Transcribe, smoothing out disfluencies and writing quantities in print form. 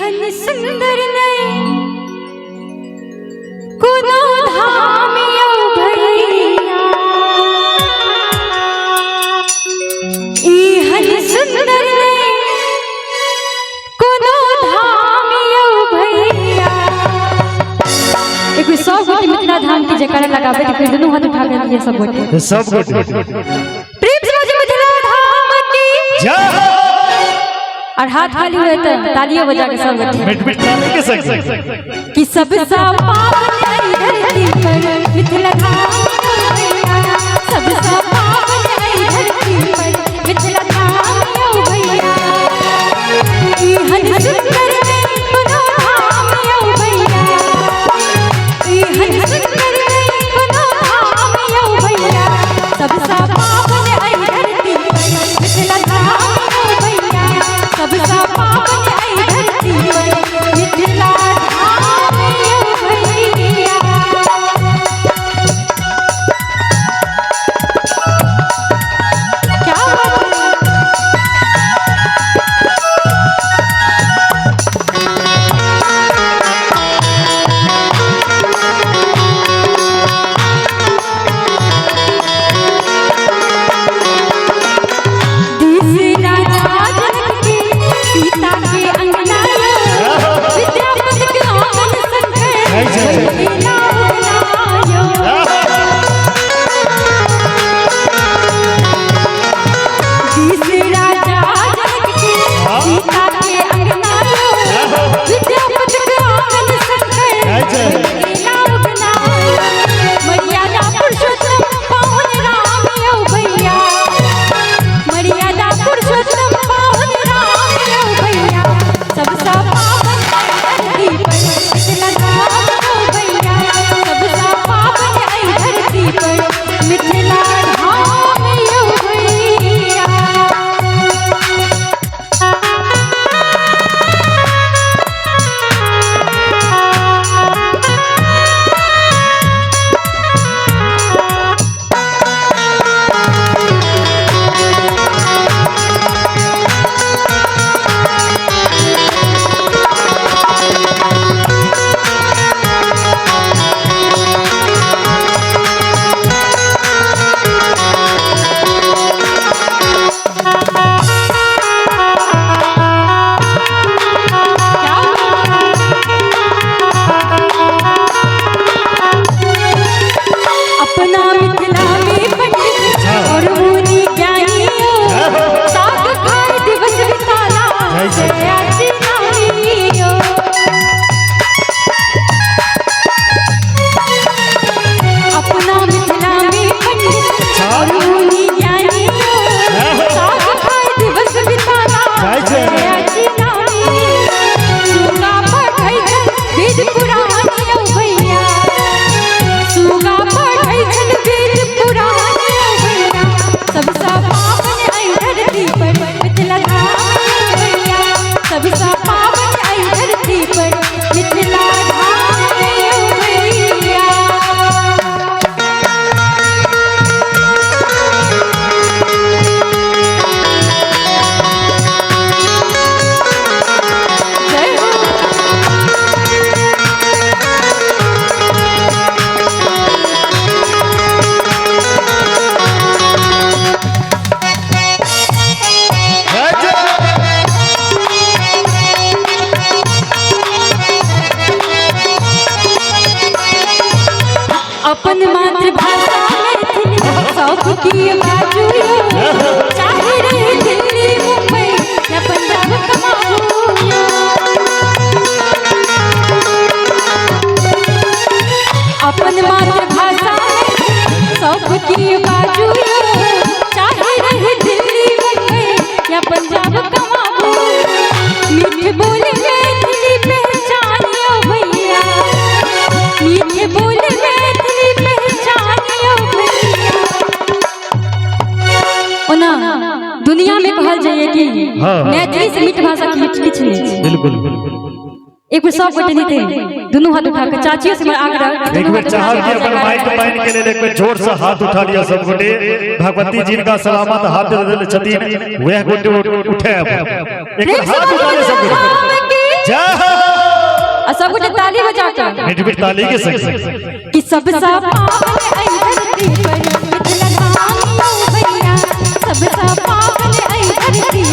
हन सुंदर नहीं कोनो धाम यो भैया ई हन सुंदर नहीं कोनो धाम यो भैया। एक सब गोटे मिथिला धाम के जयकारा लगावे के फिर दोनों हाथ उठा के लिए सब गोटे प्रेम से बोलिए मिथिला धाम की जय। और हाथ खाली हुए तो तालियां बजा के सब बैठे मिट ताली के संग कि सब पावन धरती पर मिथिला धाम सब पावन धरती पर मिथिला धाम यो भैया ई हन सुंदर नहीं कोनो धाम यो भैया ई हन सुंदर नहीं कोनो धाम यो भैया सब पावन धरती पर मिथिला धाम यो भैया सब पावन धरती पर मिथिला धाम यो भैया। क्या अपन मातृभाषा मैथिली सबकी बाजू चाहे रहे दिल्ली मुंबई या पंजाब कमाऊ अपन मातृभाषा सबकी बाजू चाहे रहे दिल्ली मुंबई या पंजाब कमाऊ मीठे बोले मैथिली पहचानियो भैया मीठे बोले दुनिया में कहल जाए कि मैथिली से मीठ भाषा की किछ नहीं। बिल्कुल एक बार सब गोटे नीते दोनों हाथ उठा के चाचियों से आग्रह एक बार चाहत कि अपन माइक पाइन के लिए एक बार जोर से हाथ उठा लिया सब गोटे भगवती जी का सलामत हाथ दे देले छतीन वह गोटे उठे अब एक हाथ उठा ले सब गोटे जय मिठ मिठ ताली के संग कि सब पावन आई धरती पर मिथिला धाम यौ भैया सब पावन आई धरती